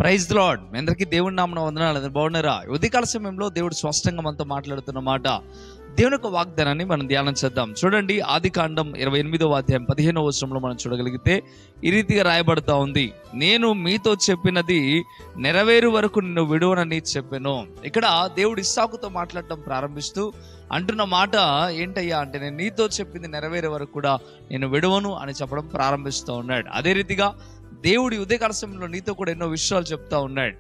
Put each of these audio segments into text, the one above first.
Praise the lord. మీ అందరికీ దేవుని నామమున వందనాలు. అందరూ బాగున్నారా? ఉదయకాల సమయంలో దేవుడు స్పష్టంగా మనతో మాట్లాడుతున్న మాట, దేవుని యొక్క వాగ్దానాన్ని మనం ధ్యానం చేద్దాం. చూడండి, ఆదికాండం 28వ అధ్యాయం 15వ వచనంలో మనం చూడగలిగితే ఈ రీతిగా రాయబడతా ఉంది, నేను మీతో చెప్పినది నెరవేరు వరకు నిన్ను విడువనని చెప్పాను. ఇక్కడ దేవుడు ఇస్సాకుతో మాట్లాడటం ప్రారంభిస్తూ అంటున్న మాట ఏంటయ్యా అంటే, నేను నీతో చెప్పింది నెరవేరే వరకు కూడా నేను విడువను అని చెప్పడం ప్రారంభిస్తూ ఉన్నాడు. అదే రీతిగా దేవుడి ఉదయకాల సమయంలో నీతో కూడా ఎన్నో విషయాలు చెప్తా ఉన్నాడు.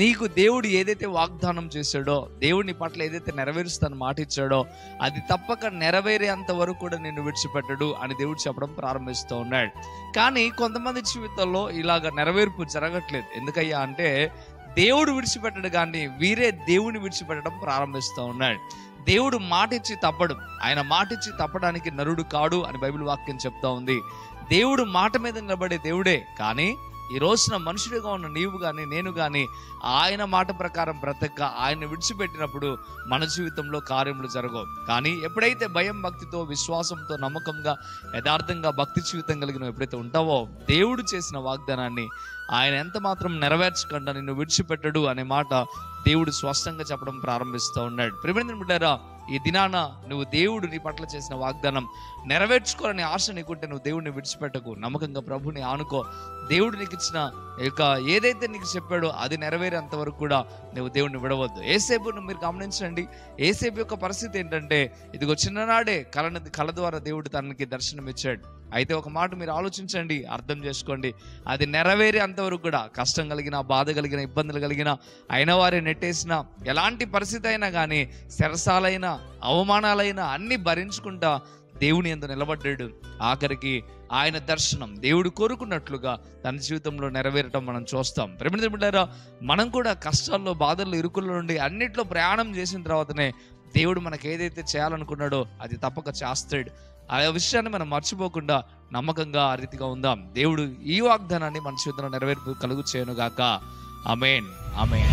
నీకు దేవుడు ఏదైతే వాగ్దానం చేశాడో, దేవుని పట్ల ఏదైతే నెరవేరుస్తాను మాట ఇచ్చాడో, అది తప్పక నెరవేరేంత వరకు కూడా నిన్ను విడిచిపెట్టడు అని దేవుడు చెప్పడం ప్రారంభిస్తూ ఉన్నాడు. కానీ కొంతమంది జీవితంలో ఇలాగ నెరవేర్పు జరగట్లేదు. ఎందుకయ్యా అంటే, దేవుడు విడిచిపెట్టడు కానీ వీరే దేవుని విడిచిపెట్టడం ప్రారంభిస్తూ ఉన్నాడు. దేవుడు మాట ఇచ్చి తప్పడు, ఆయన మాట ఇచ్చి తప్పడానికి నరుడు కాడు అని బైబిల్ వాక్యం చెప్తా ఉంది. దేవుడు మాట మీద నిలబడే దేవుడే, కానీ ఈ రోజున మనుషుడిగా ఉన్న నీవు కానీ నేను కానీ ఆయన మాట ప్రకారం బ్రతక ఆయన విడిచిపెట్టినప్పుడు మన జీవితంలో కార్యములు జరగవు. కానీ ఎప్పుడైతే భయం భక్తితో విశ్వాసంతో నమ్మకంగా యథార్థంగా భక్తి జీవితం కలిగిన ఎప్పుడైతే ఉంటావో, దేవుడు చేసిన వాగ్దానాన్ని ఆయన ఎంత మాత్రం నెరవేర్చకుండా నిన్ను విడిచిపెట్టడు అనే మాట దేవుడు స్పష్టంగా చెప్పడం ప్రారంభిస్తూ ఉన్నాడు. ప్రియమైన బిడ్డారా, ఈ దినాన నువ్వు దేవుడు నీ పట్ల చేసిన వాగ్దానం నెరవేర్చుకోవాలని ఆశ నీకుంటే నువ్వు దేవుడిని విడిచిపెట్టకు, నమ్మకంగా ప్రభుని ఆనుకో. దేవుడు నీకు ఇచ్చిన ఏదైతే నీకు చెప్పాడో అది నెరవేరేంత వరకు కూడా నువ్వు దేవుడిని విడవద్దు. ఏసేపును మీరు గమనించండి. ఏసేపు యొక్క పరిస్థితి ఏంటంటే, ఇదిగో చిన్ననాడే కళ ద్వారా దేవుడు తనకి దర్శనం ఇచ్చాడు. అయితే ఒక మాట మీరు ఆలోచించండి, అర్థం చేసుకోండి. అది నెరవేరే అంతవరకు కూడా కష్టం కలిగిన, బాధ కలిగిన, ఇబ్బందులు కలిగిన, అయిన వారే నెట్టేసిన, ఎలాంటి పరిస్థితి అయినా కానీ, శరసాలైన అవమానాలైనా అన్ని భరించుకుంటా దేవుని యందు నిలబడ్డాడు. ఆఖరికి ఆయన దర్శనం దేవుడు కోరుకున్నట్లుగా తన జీవితంలో నెరవేరటం మనం చూస్తాం. ప్రియమైన బిడ్డారా, మనం కూడా కష్టాల్లో, బాధల్లో, ఇరుకుల్లో నుండి అన్నిట్లో ప్రయాణం చేసిన తర్వాతనే దేవుడు మనకు ఏదైతే చేయాలనుకున్నాడో అది తప్పక చేస్తాడు. ఆ విషయాన్ని మనం మర్చిపోకుండా నమ్మకంగా ఆ రీతిగా ఉందాం. దేవుడు ఈ వాగ్దానాన్ని మన జీవితంలో నెరవేర్పు కలుగు చేయను గాక. ఆమేన్, ఆమేన్.